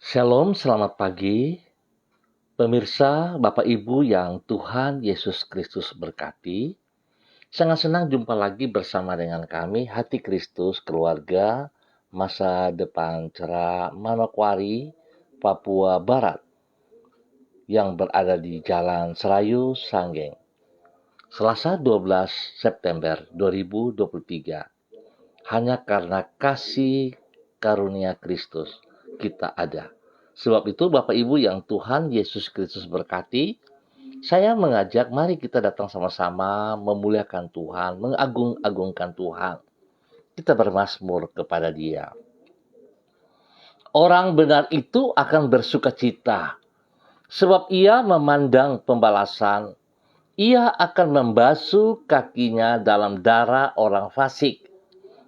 Shalom, selamat pagi. Pemirsa, Bapak Ibu yang Tuhan Yesus Kristus berkati. Sangat senang jumpa lagi bersama dengan kami, Hati Kristus Keluarga, Masa Depan Cerah, Manokwari, Papua Barat, yang berada di Jalan Serayu, Sanggeng. Selasa 12 September 2023. Hanya karena kasih karunia Kristus kita ada. Sebab itu Bapak Ibu yang Tuhan Yesus Kristus berkati, saya mengajak mari kita datang sama-sama memuliakan Tuhan, mengagung-agungkan Tuhan. Kita bermazmur kepada Dia. Orang benar itu akan bersukacita, sebab ia memandang pembalasan. Ia akan membasuh kakinya dalam darah orang fasik,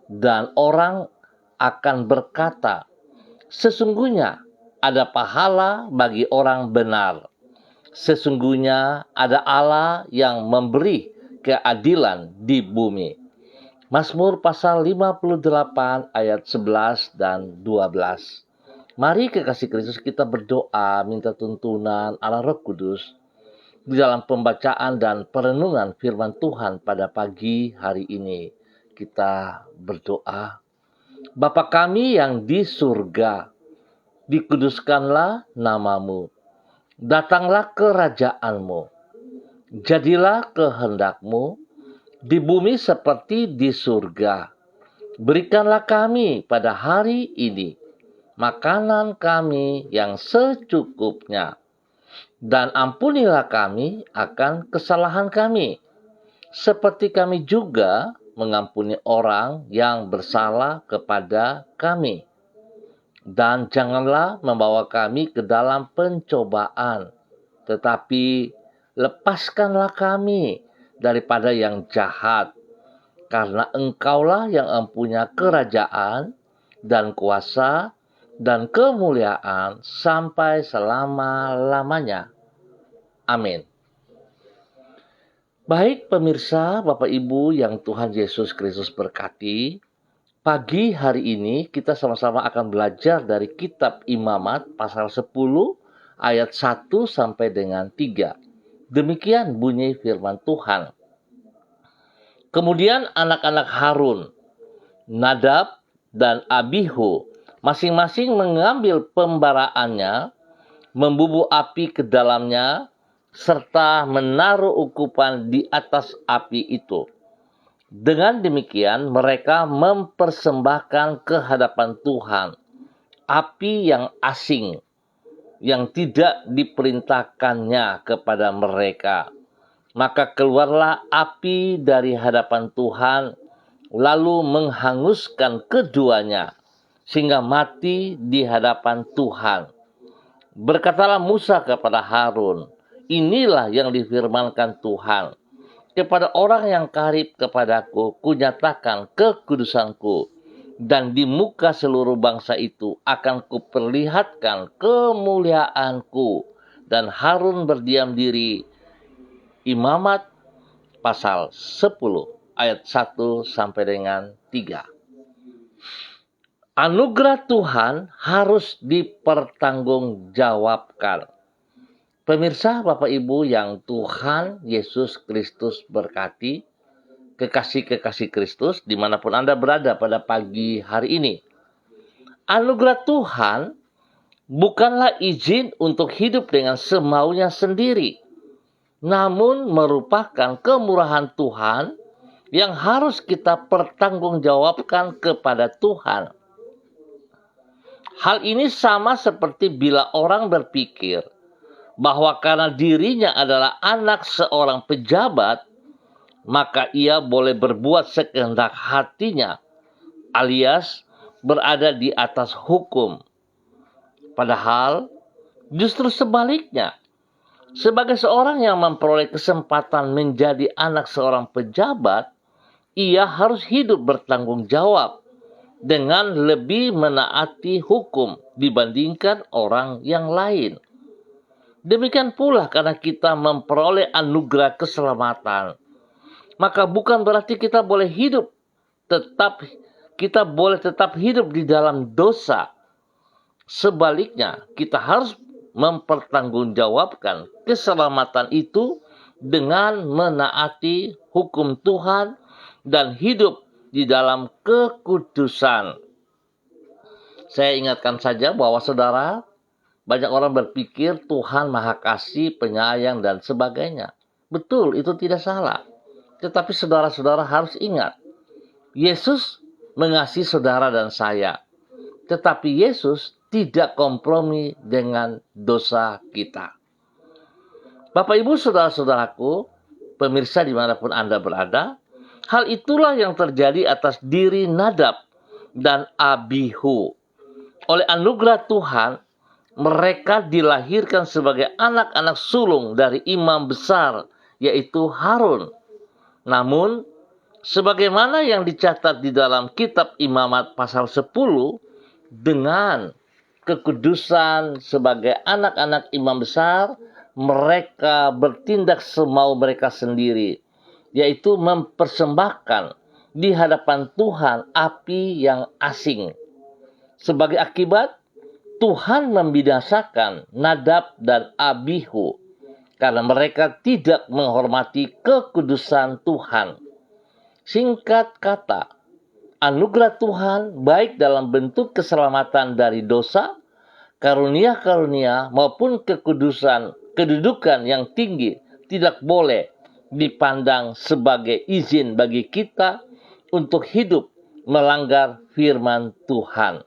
dan orang akan berkata, sesungguhnya ada pahala bagi orang benar. Sesungguhnya ada Allah yang memberi keadilan di bumi. Mazmur pasal 58 ayat 11 dan 12. Mari kekasih Kristus kita berdoa minta tuntunan Allah Roh Kudus di dalam pembacaan dan perenungan firman Tuhan pada pagi hari ini. Kita berdoa. Bapa kami yang di surga, dikuduskanlah namamu. Datanglah kerajaanmu. Jadilah kehendakmu di bumi seperti di surga. Berikanlah kami pada hari ini makanan kami yang secukupnya. Dan ampunilah kami akan kesalahan kami, seperti kami juga mengampuni orang yang bersalah kepada kami. Dan janganlah membawa kami ke dalam pencobaan, tetapi lepaskanlah kami daripada yang jahat, karena Engkaulah yang mempunyai kerajaan dan kuasa dan kemuliaan sampai selama-lamanya. Amin. Baik pemirsa, Bapak Ibu yang Tuhan Yesus Kristus berkati, pagi hari ini kita sama-sama akan belajar dari kitab Imamat pasal 10 ayat 1 sampai dengan 3. Demikian bunyi firman Tuhan. Kemudian anak-anak Harun, Nadab dan Abihu, masing-masing mengambil pembaraannya, membubuh api ke dalamnya, serta menaruh ukupan di atas api itu. Dengan demikian mereka mempersembahkan ke hadapan Tuhan api yang asing yang tidak diperintahkannya kepada mereka. Maka keluarlah api dari hadapan Tuhan lalu menghanguskan keduanya sehingga mati di hadapan Tuhan. Berkatalah Musa kepada Harun, inilah yang difirmankan Tuhan. Kepada orang yang karib kepadaku, kunyatakan kekudusanku, dan di muka seluruh bangsa itu akan kuperlihatkan kemuliaanku. Dan Harun berdiam diri. Imamat pasal 10 ayat 1 sampai dengan 3. Anugerah Tuhan harus dipertanggungjawabkan. Pemirsa, Bapak Ibu yang Tuhan Yesus Kristus berkati, kekasih-kekasih Kristus dimanapun Anda berada pada pagi hari ini. Anugerah Tuhan bukanlah izin untuk hidup dengan semaunya sendiri, namun merupakan kemurahan Tuhan yang harus kita pertanggungjawabkan kepada Tuhan. Hal ini sama seperti bila orang berpikir bahwa karena dirinya adalah anak seorang pejabat, maka ia boleh berbuat sekehendak hatinya, alias berada di atas hukum. Padahal justru sebaliknya, sebagai seorang yang memperoleh kesempatan menjadi anak seorang pejabat, ia harus hidup bertanggung jawab dengan lebih menaati hukum dibandingkan orang yang lain. Demikian pula karena kita memperoleh anugerah keselamatan, maka bukan berarti kita boleh tetap hidup di dalam dosa. Sebaliknya, kita harus mempertanggungjawabkan keselamatan itu dengan menaati hukum Tuhan dan hidup di dalam kekudusan. Saya ingatkan saja bahwa saudara, banyak orang berpikir Tuhan Maha Kasih, penyayang, dan sebagainya. Betul, itu tidak salah. Tetapi saudara-saudara harus ingat, Yesus mengasihi saudara dan saya. Tetapi Yesus tidak kompromi dengan dosa kita. Bapak, Ibu, saudara-saudaraku, pemirsa dimanapun Anda berada, hal itulah yang terjadi atas diri Nadab dan Abihu. Oleh anugerah Tuhan, mereka dilahirkan sebagai anak-anak sulung dari imam besar, yaitu Harun. Namun, sebagaimana yang dicatat di dalam kitab Imamat pasal 10, dengan kekudusan sebagai anak-anak imam besar, mereka bertindak semau mereka sendiri, yaitu mempersembahkan di hadapan Tuhan api yang asing. Sebagai akibat, Tuhan membinasakan Nadab dan Abihu karena mereka tidak menghormati kekudusan Tuhan. Singkat kata, anugerah Tuhan baik dalam bentuk keselamatan dari dosa, karunia-karunia maupun kedudukan yang tinggi tidak boleh dipandang sebagai izin bagi kita untuk hidup melanggar firman Tuhan.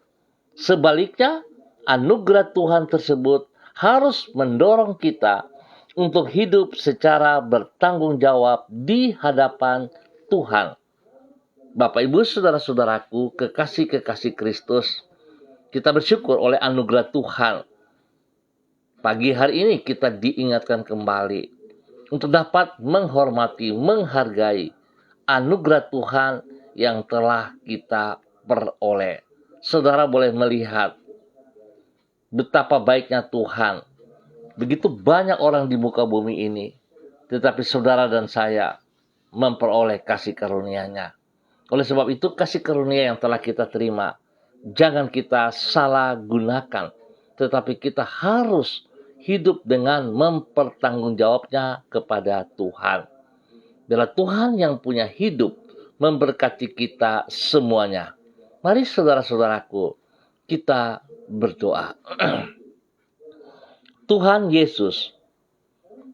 Sebaliknya, anugerah Tuhan tersebut harus mendorong kita untuk hidup secara bertanggung jawab di hadapan Tuhan. Bapak, Ibu, saudara-saudaraku, kekasih-kekasih Kristus, kita bersyukur oleh anugerah Tuhan. Pagi hari ini kita diingatkan kembali untuk dapat menghormati, menghargai anugerah Tuhan yang telah kita peroleh. Saudara boleh melihat betapa baiknya Tuhan. Begitu banyak orang di muka bumi ini, tetapi saudara dan saya memperoleh kasih karunia-Nya. Oleh sebab itu, kasih karunia yang telah kita terima, jangan kita salah gunakan, tetapi kita harus hidup dengan mempertanggungjawabnya kepada Tuhan. Biarlah Tuhan yang punya hidup memberkati kita semuanya. Mari saudara-saudaraku, kita berdoa. Tuhan Yesus,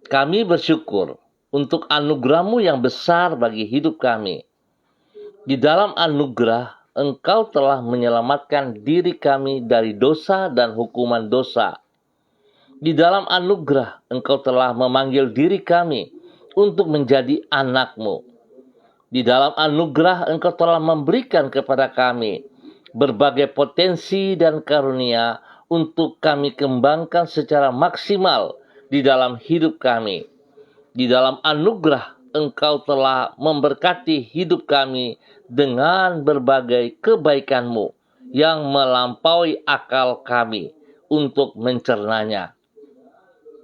kami bersyukur untuk anugerah-Mu yang besar bagi hidup kami. Di dalam anugerah, Engkau telah menyelamatkan diri kami dari dosa dan hukuman dosa. Di dalam anugerah, Engkau telah memanggil diri kami untuk menjadi anak-Mu. Di dalam anugerah, Engkau telah memberikan kepada kami berbagai potensi dan karunia untuk kami kembangkan secara maksimal di dalam hidup kami. Di dalam anugerah, Engkau telah memberkati hidup kami dengan berbagai kebaikan-Mu yang melampaui akal kami untuk mencernanya.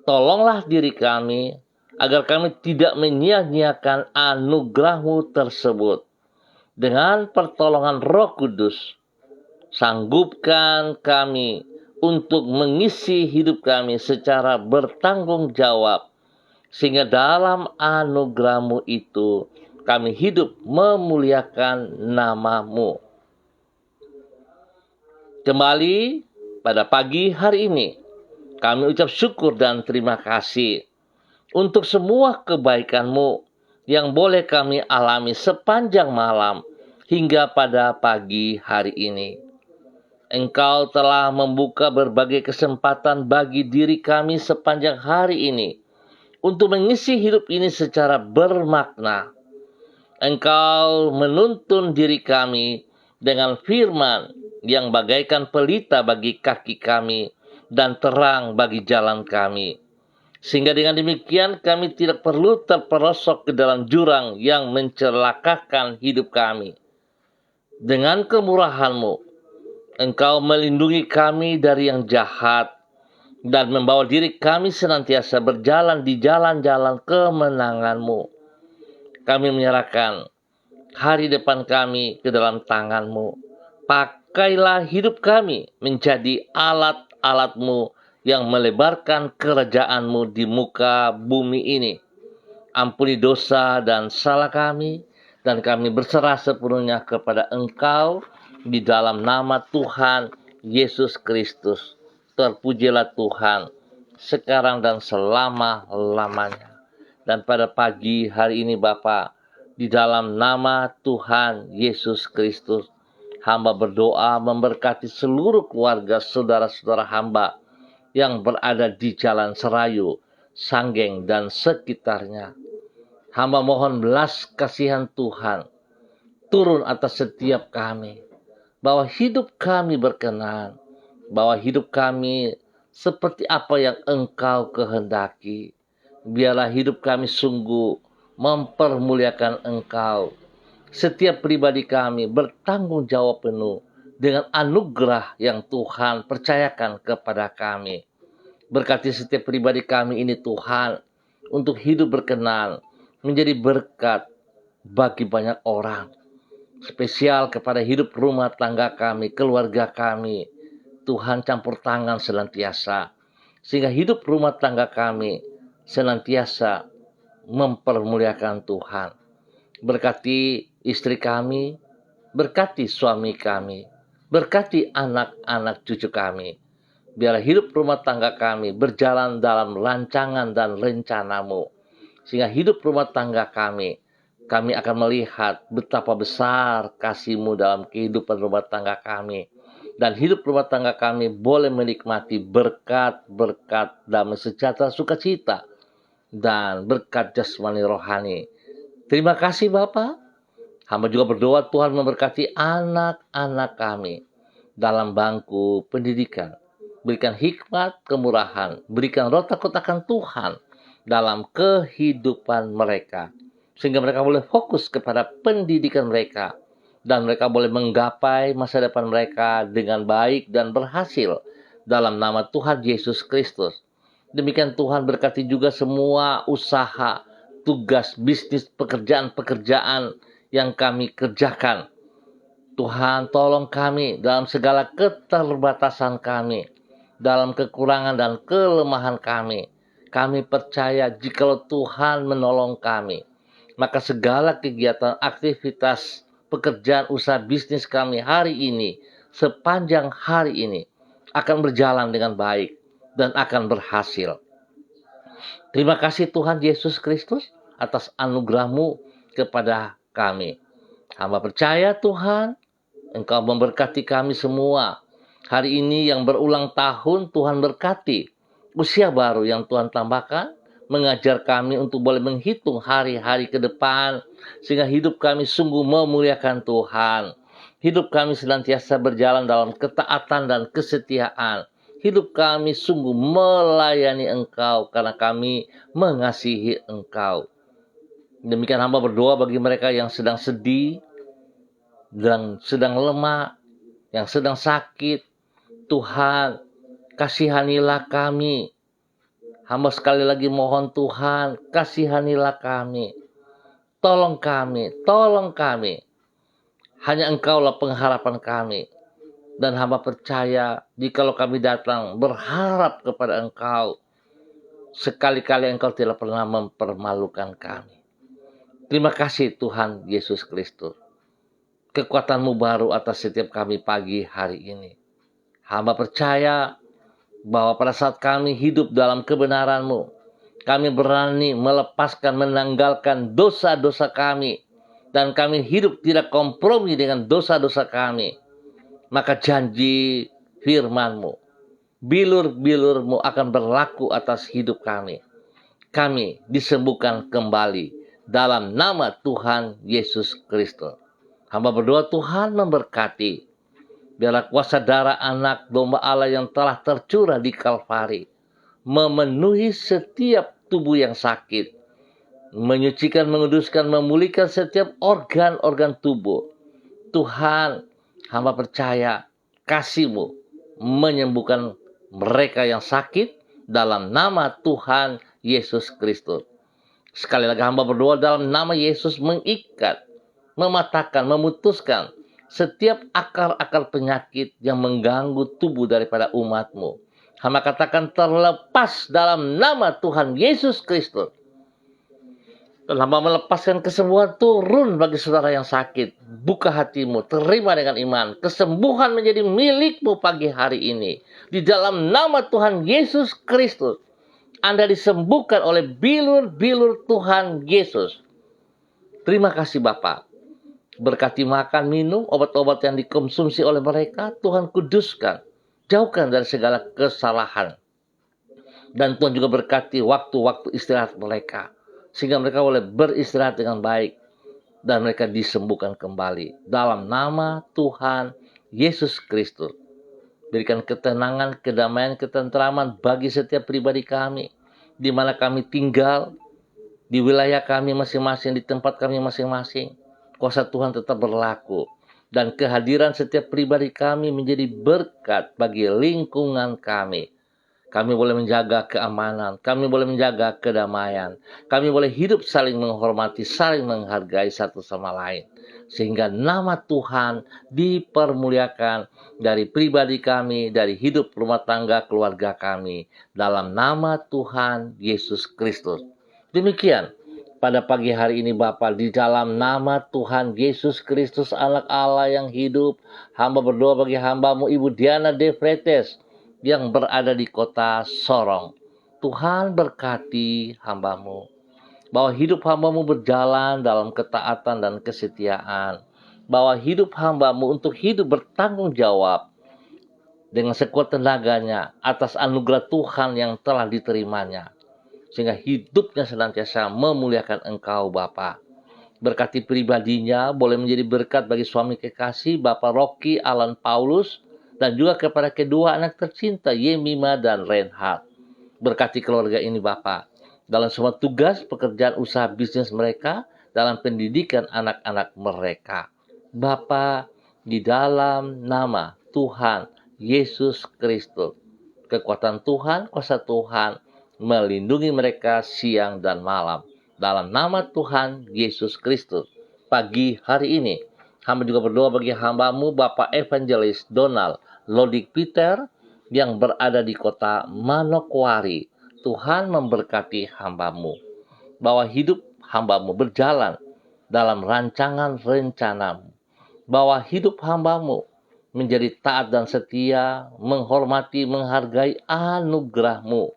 Tolonglah diri kami agar kami tidak menyia-nyiakan anugerah-Mu tersebut. Dengan pertolongan Roh Kudus, sanggupkan kami untuk mengisi hidup kami secara bertanggung jawab, sehingga dalam anugerah-Mu itu kami hidup memuliakan nama-Mu. Kembali pada pagi hari ini, kami ucap syukur dan terima kasih untuk semua kebaikan-Mu yang boleh kami alami sepanjang malam hingga pada pagi hari ini. Engkau telah membuka berbagai kesempatan bagi diri kami sepanjang hari ini untuk mengisi hidup ini secara bermakna. Engkau menuntun diri kami dengan firman yang bagaikan pelita bagi kaki kami dan terang bagi jalan kami. Sehingga dengan demikian kami tidak perlu terperosok ke dalam jurang yang mencelakakan hidup kami. Dengan kemurahan-Mu, Engkau melindungi kami dari yang jahat dan membawa diri kami senantiasa berjalan di jalan-jalan kemenangan-Mu. Kami menyerahkan hari depan kami ke dalam tangan-Mu. Pakailah hidup kami menjadi alat-alat-Mu yang melebarkan kerajaan-Mu di muka bumi ini. Ampuni dosa dan salah kami, dan kami berserah sepenuhnya kepada Engkau di dalam nama Tuhan Yesus Kristus. Terpujilah Tuhan sekarang dan selama-lamanya. Dan pada pagi hari ini Bapa, di dalam nama Tuhan Yesus Kristus, hamba berdoa memberkati seluruh keluarga saudara-saudara hamba yang berada di Jalan Serayu, Sanggeng, dan sekitarnya. Hamba mohon belas kasihan Tuhan turun atas setiap kami, bahwa hidup kami berkenan, bahwa hidup kami seperti apa yang Engkau kehendaki. Biarlah hidup kami sungguh mempermuliakan Engkau. Setiap pribadi kami bertanggung jawab penuh dengan anugerah yang Tuhan percayakan kepada kami. Berkati setiap pribadi kami ini Tuhan, untuk hidup berkenan, menjadi berkat bagi banyak orang. Spesial kepada hidup rumah tangga kami, keluarga kami. Tuhan campur tangan senantiasa, sehingga hidup rumah tangga kami senantiasa mempermuliakan Tuhan. Berkati istri kami, berkati suami kami, berkati anak-anak cucu kami. Biarlah hidup rumah tangga kami berjalan dalam rancangan dan rencana-Mu. Sehingga hidup rumah tangga kami akan melihat betapa besar kasih-Mu dalam kehidupan rumah tangga kami. Dan hidup rumah tangga kami boleh menikmati berkat-berkat damai sejahtera sukacita dan berkat jasmani rohani. Terima kasih Bapa. Hamba juga berdoa Tuhan memberkati anak-anak kami dalam bangku pendidikan. Berikan hikmat, kemurahan, berikan roh takut akan Tuhan dalam kehidupan mereka. Sehingga mereka boleh fokus kepada pendidikan mereka. Dan mereka boleh menggapai masa depan mereka dengan baik dan berhasil. Dalam nama Tuhan Yesus Kristus. Demikian Tuhan berkati juga semua usaha, tugas, bisnis, pekerjaan-pekerjaan yang kami kerjakan. Tuhan tolong kami dalam segala keterbatasan kami. Dalam kekurangan dan kelemahan kami. Kami percaya jikalau Tuhan menolong kami, maka segala kegiatan, aktivitas, pekerjaan, usaha, bisnis kami hari ini, sepanjang hari ini, akan berjalan dengan baik dan akan berhasil. Terima kasih Tuhan Yesus Kristus atas anugerah-Mu kepada kami. Hamba percaya Tuhan, Engkau memberkati kami semua. Hari ini yang berulang tahun, Tuhan berkati. Usia baru yang Tuhan tambahkan, mengajar kami untuk boleh menghitung hari-hari ke depan, sehingga hidup kami sungguh memuliakan Tuhan. Hidup kami senantiasa berjalan dalam ketaatan dan kesetiaan. Hidup kami sungguh melayani Engkau, karena kami mengasihi Engkau. Demikian hamba berdoa bagi mereka yang sedang sedih, yang sedang lemah, yang sedang sakit. Tuhan, kasihanilah kami. Hamba sekali lagi mohon Tuhan, kasihanilah kami. Tolong kami, tolong kami. Hanya Engkaulah pengharapan kami. Dan hamba percaya, jikalau kami datang berharap kepada Engkau, sekali-kali Engkau tidak pernah mempermalukan kami. Terima kasih Tuhan Yesus Kristus. Kekuatan-Mu baru atas setiap kami pagi hari ini. Hamba percaya bahwa pada saat kami hidup dalam kebenaran-Mu, kami berani melepaskan, menanggalkan dosa-dosa kami, dan kami hidup tidak kompromi dengan dosa-dosa kami. Maka janji firman-Mu, bilur-bilur-Mu akan berlaku atas hidup kami. Kami disembuhkan kembali dalam nama Tuhan Yesus Kristus. Hamba berdoa Tuhan memberkati. Biarlah kuasa darah anak domba Allah yang telah tercurah di Kalvari memenuhi setiap tubuh yang sakit, menyucikan, menguduskan, memulihkan setiap organ-organ tubuh. Tuhan, hamba percaya kasih-Mu menyembuhkan mereka yang sakit dalam nama Tuhan Yesus Kristus. Sekali lagi hamba berdoa dalam nama Yesus, mengikat, mematahkan, memutuskan setiap akar-akar penyakit yang mengganggu tubuh daripada umat-Mu. Hamba katakan terlepas dalam nama Tuhan Yesus Kristus. Dan hamba melepaskan kesembuhan turun bagi saudara yang sakit. Buka hatimu, terima dengan iman. Kesembuhan menjadi milikmu pagi hari ini. Di dalam nama Tuhan Yesus Kristus. Anda disembuhkan oleh bilur-bilur Tuhan Yesus. Terima kasih Bapak. Berkati makan, minum, obat-obat yang dikonsumsi oleh mereka. Tuhan kuduskan. Jauhkan dari segala kesalahan. Dan Tuhan juga berkati waktu-waktu istirahat mereka. Sehingga mereka boleh beristirahat dengan baik. Dan mereka disembuhkan kembali. Dalam nama Tuhan Yesus Kristus. Berikan ketenangan, kedamaian, ketentraman bagi setiap pribadi kami. Di mana kami tinggal. Di wilayah kami masing-masing. Di tempat kami masing-masing. Kuasa Tuhan tetap berlaku. Dan kehadiran setiap pribadi kami menjadi berkat bagi lingkungan kami. Kami boleh menjaga keamanan, kami boleh menjaga kedamaian, kami boleh hidup saling menghormati, saling menghargai satu sama lain. Sehingga nama Tuhan dipermuliakan dari pribadi kami, dari hidup rumah tangga keluarga kami. Dalam nama Tuhan Yesus Kristus. Demikian pada pagi hari ini Bapak, di dalam nama Tuhan Yesus Kristus anak Allah yang hidup, hamba berdoa bagi hambamu Ibu Diana De Freitas yang berada di kota Sorong. Tuhan berkati hambamu. Bahwa hidup hambamu berjalan dalam ketaatan dan kesetiaan. Bahwa hidup hambamu untuk hidup bertanggung jawab dengan sekuat tenaganya atas anugerah Tuhan yang telah diterimanya. Sehingga hidupnya senantiasa memuliakan Engkau Bapa. Berkati pribadinya boleh menjadi berkat bagi suami kekasih Bapak Rocky Alan Paulus. Dan juga kepada kedua anak tercinta Yemima dan Reinhard. Berkati keluarga ini Bapak. Dalam semua tugas, pekerjaan, usaha, bisnis mereka. Dalam pendidikan anak-anak mereka. Bapa, di dalam nama Tuhan Yesus Kristus. Kekuatan Tuhan, kuasa Tuhan melindungi mereka siang dan malam. Dalam nama Tuhan Yesus Kristus. Pagi hari ini. Hamba juga berdoa bagi hambamu Bapak Evangelis Donald Lodik Peter yang berada di kota Manokwari. Tuhan memberkati hambamu. Bahwa hidup hambamu berjalan dalam rancangan rencanamu. Bahwa hidup hambamu menjadi taat dan setia, menghormati, menghargai anugerahmu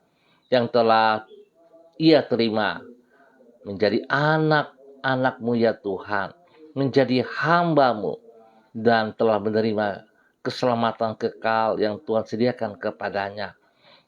yang telah ia terima. Menjadi anak-anakmu ya Tuhan. Menjadi hambamu dan telah menerima keselamatan kekal yang Tuhan sediakan kepadanya.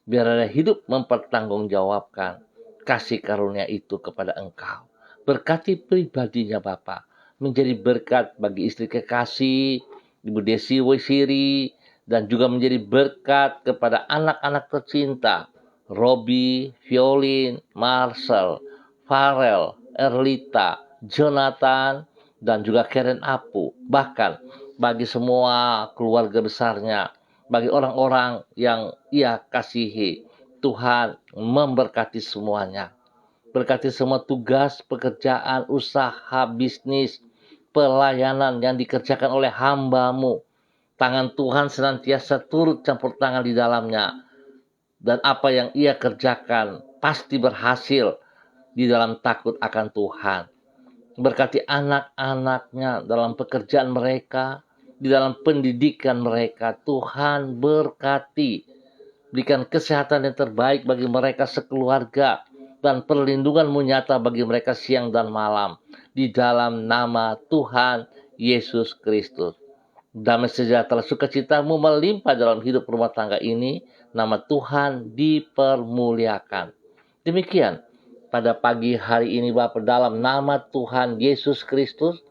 Biar ada hidup mempertanggungjawabkan kasih karunia itu kepada Engkau. Berkati pribadinya Bapa, menjadi berkat bagi istri kekasih, Ibu Desi Wisiri, dan juga menjadi berkat kepada anak-anak tercinta, Robi, Violin, Marcel, Farel, Erlita, Jonathan, dan juga Karen Apu. Bahkan bagi semua keluarga besarnya, bagi orang-orang yang ia kasihi, Tuhan memberkati semuanya. Berkati semua tugas, pekerjaan, usaha, bisnis, pelayanan yang dikerjakan oleh hambamu. Tangan Tuhan senantiasa turut campur tangan di dalamnya. Dan apa yang ia kerjakan pasti berhasil di dalam takut akan Tuhan. Berkati anak-anaknya dalam pekerjaan mereka, di dalam pendidikan mereka. Tuhan berkati. Berikan kesehatan yang terbaik bagi mereka sekeluarga. Dan perlindungan-Mu nyata bagi mereka siang dan malam. Di dalam nama Tuhan Yesus Kristus. Damai sejahtera sukacita-Mu melimpah dalam hidup rumah tangga ini. Nama Tuhan dipermuliakan. Demikian. Pada pagi hari ini Bapak, dalam nama Tuhan Yesus Kristus,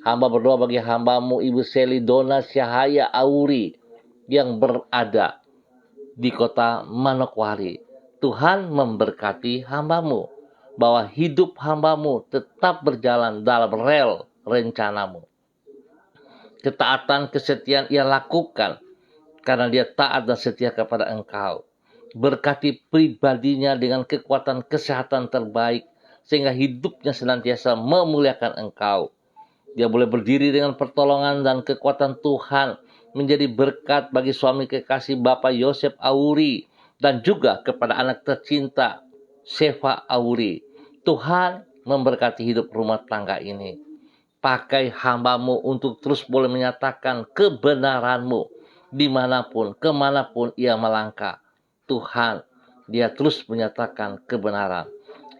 hamba berdoa bagi hambamu Ibu Seli Dona Syahaya Auri yang berada di kota Manokwari. Tuhan memberkati hambamu, bahwa hidup hambamu tetap berjalan dalam rel rencanamu. Ketaatan, kesetiaan ia lakukan karena dia taat dan setia kepada Engkau. Berkati pribadinya dengan kekuatan kesehatan terbaik, sehingga hidupnya senantiasa memuliakan Engkau. Dia boleh berdiri dengan pertolongan dan kekuatan Tuhan, menjadi berkat bagi suami kekasih Bapak Yosef Auri, dan juga kepada anak tercinta Seva Auri. Tuhan memberkati hidup rumah tangga ini. Pakai hamba-Mu untuk terus boleh menyatakan kebenaran-Mu dimanapun, kemanapun ia melangkah. Tuhan, dia terus menyatakan kebenaran.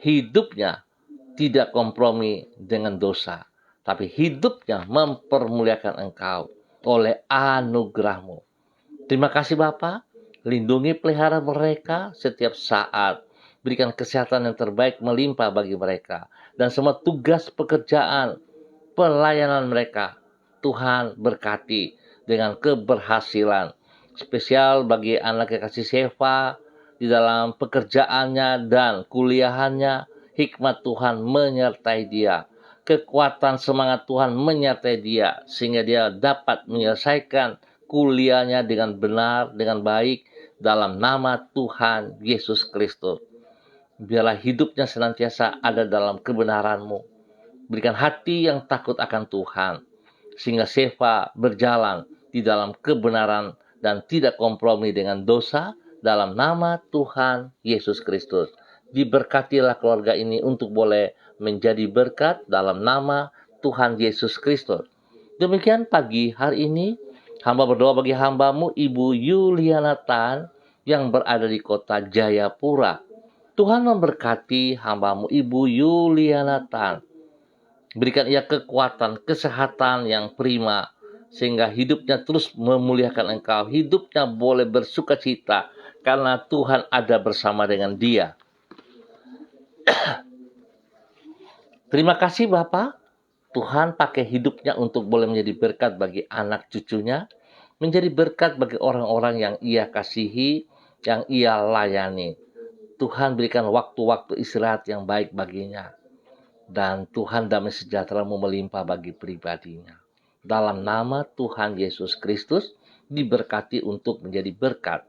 Hidupnya tidak kompromi dengan dosa, tapi hidupnya mempermuliakan Engkau oleh anugerah-Mu. Terima kasih Bapa, lindungi pelihara mereka setiap saat. Berikan kesehatan yang terbaik melimpah bagi mereka. Dan semua tugas pekerjaan, pelayanan mereka, Tuhan berkati dengan keberhasilan. Spesial bagi anak kekasih Seva, di dalam pekerjaannya dan kuliahannya, hikmat Tuhan menyertai dia. Kekuatan semangat Tuhan menyertai dia, sehingga dia dapat menyelesaikan kuliahnya dengan benar, dengan baik, dalam nama Tuhan Yesus Kristus. Biarlah hidupnya senantiasa ada dalam kebenaran-Mu. Berikan hati yang takut akan Tuhan, sehingga Seva berjalan di dalam kebenaran dan tidak kompromi dengan dosa, dalam nama Tuhan Yesus Kristus. Diberkatilah keluarga ini untuk boleh menjadi berkat dalam nama Tuhan Yesus Kristus. Demikian pagi hari ini, hamba berdoa bagi hamba-Mu Ibu Yuliana Tan yang berada di kota Jayapura. Tuhan memberkati hamba-Mu Ibu Yuliana Tan. Berikan ia kekuatan, kesehatan yang prima, sehingga hidupnya terus memuliakan Engkau. Hidupnya boleh bersuka cita, karena Tuhan ada bersama dengan dia. Terima kasih Bapak. Tuhan pakai hidupnya untuk boleh menjadi berkat bagi anak cucunya, menjadi berkat bagi orang-orang yang ia kasihi, yang ia layani. Tuhan berikan waktu-waktu istirahat yang baik baginya. Dan Tuhan damai sejahtera-Mu melimpah bagi pribadinya. Dalam nama Tuhan Yesus Kristus, diberkati untuk menjadi berkat.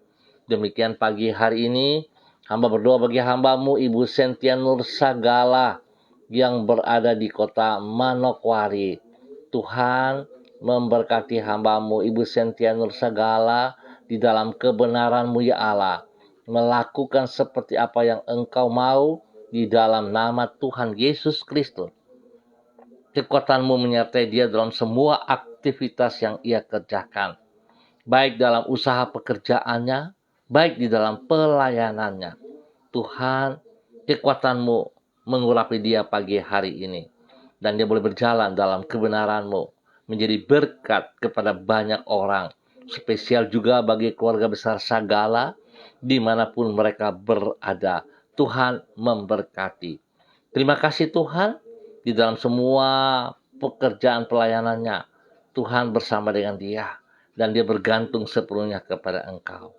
Demikian pagi hari ini, hamba berdoa bagi hamba-Mu Ibu Sentia Nur Sagala yang berada di kota Manokwari. Tuhan memberkati hamba-Mu Ibu Sentia Nur Sagala di dalam kebenaran-Mu ya Allah. Melakukan seperti apa yang Engkau mau di dalam nama Tuhan Yesus Kristus. Kekuatan-Mu menyertai dia dalam semua aktivitas yang ia kerjakan. Baik dalam usaha pekerjaannya, baik di dalam pelayanannya. Tuhan, kekuatan-Mu mengurapi dia pagi hari ini. Dan dia boleh berjalan dalam kebenaran-Mu, menjadi berkat kepada banyak orang. Spesial juga bagi keluarga besar Sagala, dimanapun mereka berada. Tuhan memberkati. Terima kasih Tuhan, di dalam semua pekerjaan pelayanannya, Tuhan bersama dengan dia. Dan dia bergantung sepenuhnya kepada Engkau.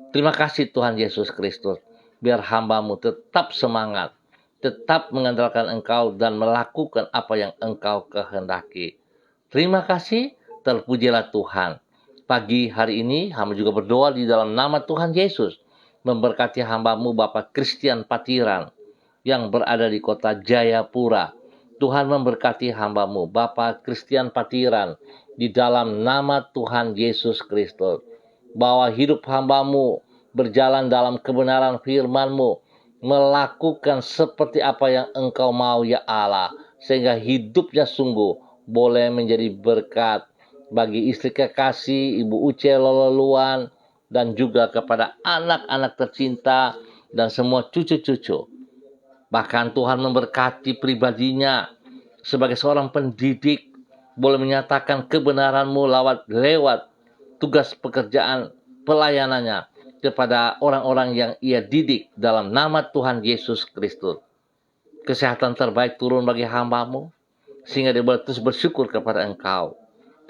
Terima kasih Tuhan Yesus Kristus. Biar hamba-Mu tetap semangat, tetap mengandalkan Engkau dan melakukan apa yang Engkau kehendaki. Terima kasih, terpujilah Tuhan. Pagi hari ini, hamba juga berdoa di dalam nama Tuhan Yesus. Memberkati hamba-Mu Bapak Christian Patiran yang berada di kota Jayapura. Tuhan memberkati hamba-Mu Bapak Christian Patiran di dalam nama Tuhan Yesus Kristus. Bahwa hidup hamba-Mu berjalan dalam kebenaran firman-Mu, melakukan seperti apa yang Engkau mau ya Allah, sehingga hidupnya sungguh boleh menjadi berkat bagi istri kekasih Ibu Uce Lololuan, dan juga kepada anak-anak tercinta dan semua cucu-cucu. Bahkan Tuhan memberkati pribadinya sebagai seorang pendidik, boleh menyatakan kebenaran-Mu lewat tugas pekerjaan pelayanannya kepada orang-orang yang ia didik dalam nama Tuhan Yesus Kristus. Kesehatan terbaik turun bagi hamba-Mu, sehingga dia boleh terus bersyukur kepada Engkau.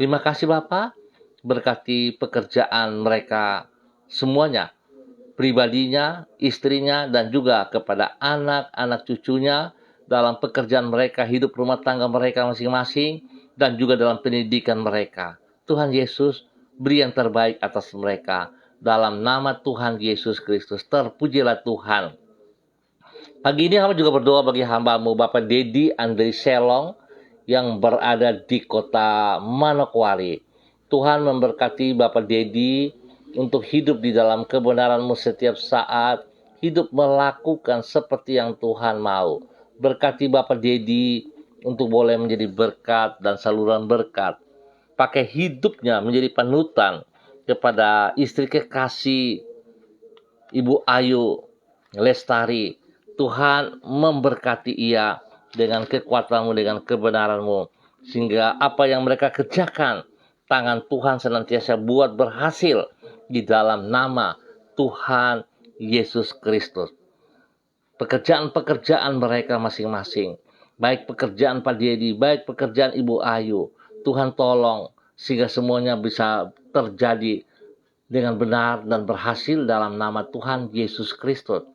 Terima kasih Bapa, berkati pekerjaan mereka semuanya, pribadinya, istrinya, dan juga kepada anak-anak cucunya dalam pekerjaan mereka, hidup rumah tangga mereka masing-masing, dan juga dalam pendidikan mereka. Tuhan Yesus, beri yang terbaik atas mereka. Dalam nama Tuhan Yesus Kristus, terpujilah Tuhan. Pagi ini hamba juga berdoa bagi hamba-Mu Bapak Dedi Andri Selong yang berada di kota Manokwari. Tuhan memberkati Bapak Dedi untuk hidup di dalam kebenaran-Mu setiap saat, hidup melakukan seperti yang Tuhan mau. Berkati Bapak Dedi untuk boleh menjadi berkat dan saluran berkat. Pakai hidupnya menjadi panutan kepada istri kekasih Ibu Ayu Lestari. Tuhan memberkati ia dengan kekuatan-Mu, dengan kebenaran-Mu, sehingga apa yang mereka kerjakan, tangan Tuhan senantiasa buat berhasil di dalam nama Tuhan Yesus Kristus. Pekerjaan-pekerjaan mereka masing-masing, baik pekerjaan Pak Dedi, baik pekerjaan Ibu Ayu, Tuhan tolong sehingga semuanya bisa terjadi dengan benar dan berhasil dalam nama Tuhan Yesus Kristus.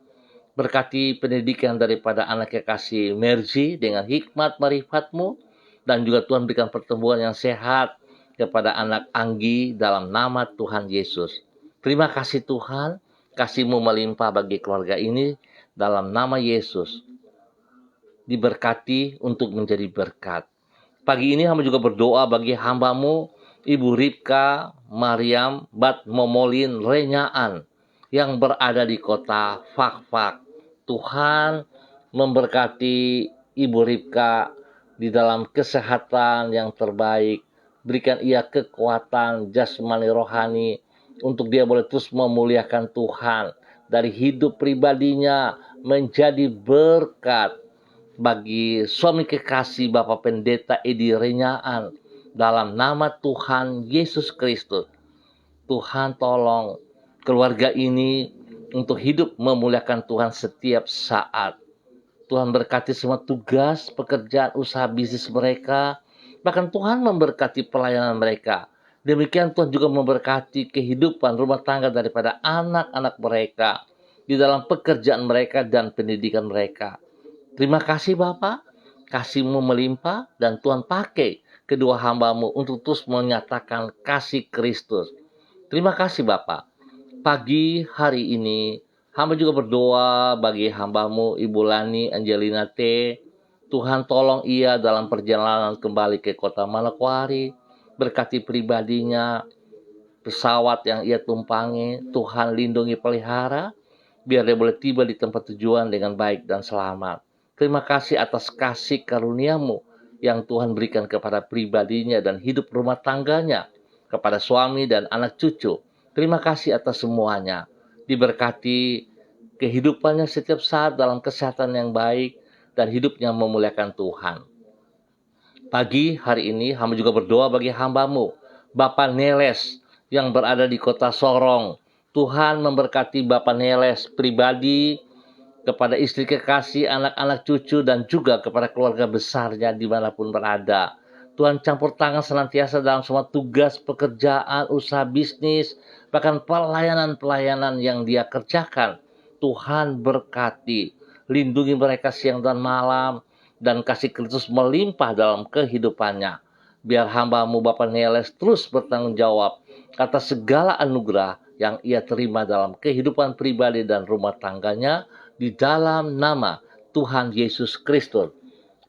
Berkati pendidikan daripada anak kekasih Mercy dengan hikmat marifat-Mu, dan juga Tuhan berikan pertumbuhan yang sehat kepada anak Anggi dalam nama Tuhan Yesus. Terima kasih Tuhan, kasih-Mu melimpah bagi keluarga ini dalam nama Yesus. Diberkati untuk menjadi berkat. Pagi ini hamba juga berdoa bagi hamba-Mu Ibu Ripka Mariam Bat Momolin Renyaan yang berada di kota Fakfak. Tuhan memberkati Ibu Ripka di dalam kesehatan yang terbaik. Berikan ia kekuatan jasmani rohani untuk dia boleh terus memuliakan Tuhan. Dari hidup pribadinya menjadi berkat bagi suami kekasih Bapak Pendeta Edi Renyaan dalam nama Tuhan Yesus Kristus. Tuhan tolong keluarga ini untuk hidup memuliakan Tuhan setiap saat. Tuhan berkati semua tugas, pekerjaan, usaha bisnis mereka. Bahkan Tuhan memberkati pelayanan mereka. Demikian Tuhan juga memberkati kehidupan rumah tangga daripada anak-anak mereka di dalam pekerjaan mereka dan pendidikan mereka. Terima kasih Bapak, kasih-Mu melimpah, dan Tuhan pakai kedua hamba-Mu untuk terus menyatakan kasih Kristus. Terima kasih Bapak. Pagi hari ini, hamba juga berdoa bagi hamba-Mu Ibu Lani Angelina T. Tuhan tolong ia dalam perjalanan kembali ke kota Manokwari. Berkati pribadinya, pesawat yang ia tumpangi, Tuhan lindungi pelihara, biar dia boleh tiba di tempat tujuan dengan baik dan selamat. Terima kasih atas kasih karunia-Mu yang Tuhan berikan kepada pribadinya dan hidup rumah tangganya, kepada suami dan anak cucu. Terima kasih atas semuanya. Diberkati kehidupannya setiap saat dalam kesehatan yang baik dan hidupnya memuliakan Tuhan. Pagi hari ini hamba juga berdoa bagi hamba-Mu Bapak Neles yang berada di kota Sorong. Tuhan memberkati Bapak Neles pribadi, kepada istri kekasih, anak-anak cucu, dan juga kepada keluarga besarnya dimanapun berada. Tuhan campur tangan senantiasa dalam semua tugas, pekerjaan, usaha bisnis, bahkan pelayanan-pelayanan yang dia kerjakan. Tuhan berkati, lindungi mereka siang dan malam, dan kasih Kristus melimpah dalam kehidupannya. Biar hamba-Mu Bapak Neles terus bertanggung jawab atas segala anugerah yang ia terima dalam kehidupan pribadi dan rumah tangganya, di dalam nama Tuhan Yesus Kristus.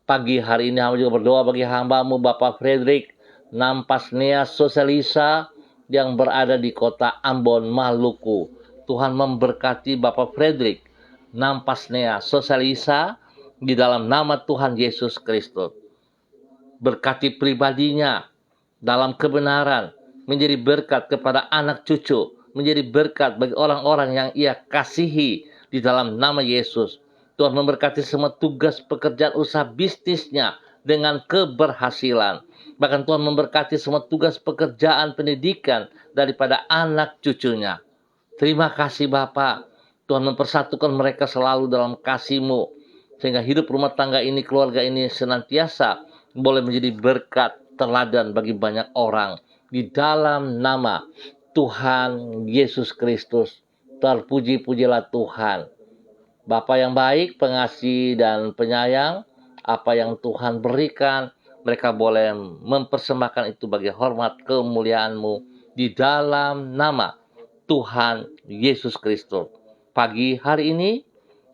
Pagi hari ini hamba juga berdoa bagi hamba-Mu Bapak Frederick Nampasnea Sosalisa yang berada di kota Ambon, Maluku. Tuhan memberkati Bapak Frederick Nampasnea Sosalisa di dalam nama Tuhan Yesus Kristus. Berkati pribadinya dalam kebenaran, menjadi berkat kepada anak cucu, menjadi berkat bagi orang-orang yang ia kasihi di dalam nama Yesus. Tuhan memberkati semua tugas pekerjaan usaha bisnisnya dengan keberhasilan. Bahkan Tuhan memberkati semua tugas pekerjaan pendidikan daripada anak cucunya. Terima kasih Bapa. Tuhan mempersatukan mereka selalu dalam kasih-Mu, sehingga hidup rumah tangga ini, keluarga ini senantiasa boleh menjadi berkat teladan bagi banyak orang. Di dalam nama Tuhan Yesus Kristus. Terpuji-pujilah Tuhan. Bapa yang baik, pengasih dan penyayang, apa yang Tuhan berikan, mereka boleh mempersembahkan itu bagi hormat kemuliaan-Mu di dalam nama Tuhan Yesus Kristus. Pagi hari ini,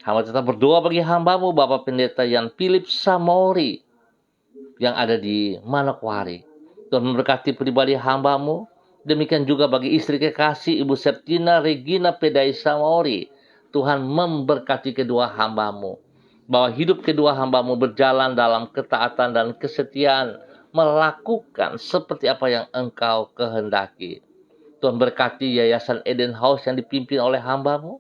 hamba tetap berdoa bagi hamba-Mu Bapak Pendeta Yan Philip Samori yang ada di Manokwari. Tuhan memberkati pribadi hamba-Mu. Demikian juga bagi istri kekasih Ibu Septina Regina Pedai Samori. Tuhan memberkati kedua hamba-Mu. Bahwa hidup kedua hamba-Mu berjalan dalam ketaatan dan kesetiaan, melakukan seperti apa yang Engkau kehendaki. Tuhan berkati Yayasan Eden House yang dipimpin oleh hamba-Mu.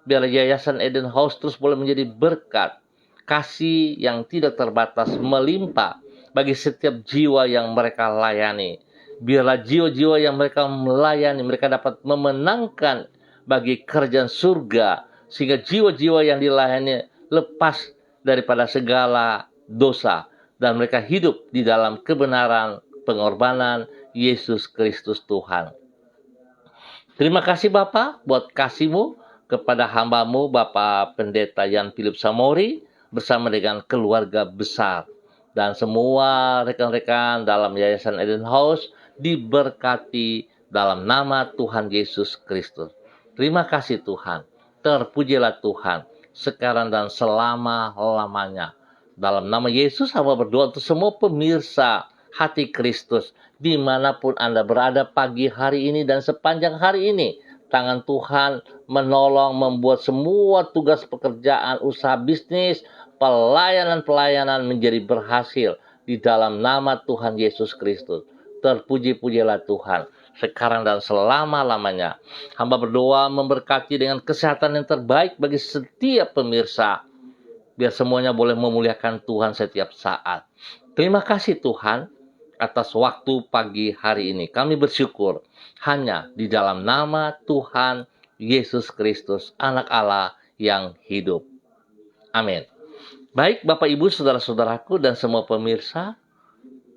Biar Yayasan Eden House terus boleh menjadi berkat, kasih yang tidak terbatas melimpah bagi setiap jiwa yang mereka layani. Biarlah jiwa-jiwa yang mereka melayani, mereka dapat memenangkan bagi kerajaan surga, sehingga jiwa-jiwa yang dilayani lepas daripada segala dosa, dan mereka hidup di dalam kebenaran pengorbanan Yesus Kristus Tuhan. Terima kasih Bapa buat kasih-Mu kepada hamba-Mu Bapak Pendeta Yan Philip Samori bersama dengan keluarga besar. Dan semua rekan-rekan dalam Yayasan Eden House diberkati dalam nama Tuhan Yesus Kristus. Terima kasih Tuhan. Terpujilah Tuhan sekarang dan selama-lamanya. Dalam nama Yesus hamba berdoa untuk semua pemirsa Hati Kristus dimanapun Anda berada pagi hari ini dan sepanjang hari ini. Tangan Tuhan menolong membuat semua tugas pekerjaan, usaha bisnis, pelayanan-pelayanan menjadi berhasil di dalam nama Tuhan Yesus Kristus. Terpuji-pujilah Tuhan sekarang dan selama-lamanya. Hamba berdoa memberkati dengan kesehatan yang terbaik bagi setiap pemirsa. Biar semuanya boleh memuliakan Tuhan setiap saat. Terima kasih Tuhan atas waktu pagi hari ini. Kami bersyukur hanya di dalam nama Tuhan Yesus Kristus, Anak Allah yang hidup. Amin. Baik Bapak Ibu, saudara-saudaraku dan semua pemirsa,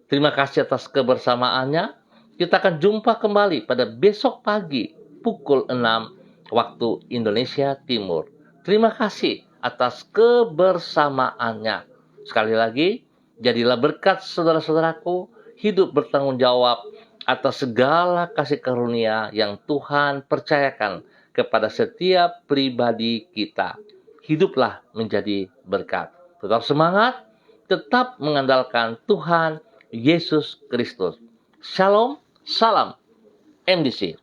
terima kasih atas kebersamaannya. Kita akan jumpa kembali pada besok pagi pukul 6 waktu Indonesia Timur. Terima kasih atas kebersamaannya. Sekali lagi, jadilah berkat saudara-saudaraku, hidup bertanggung jawab atas segala kasih karunia yang Tuhan percayakan kepada setiap pribadi kita. Hiduplah menjadi berkat. Tetap semangat, tetap mengandalkan Tuhan Yesus Kristus. Shalom, salam MDC.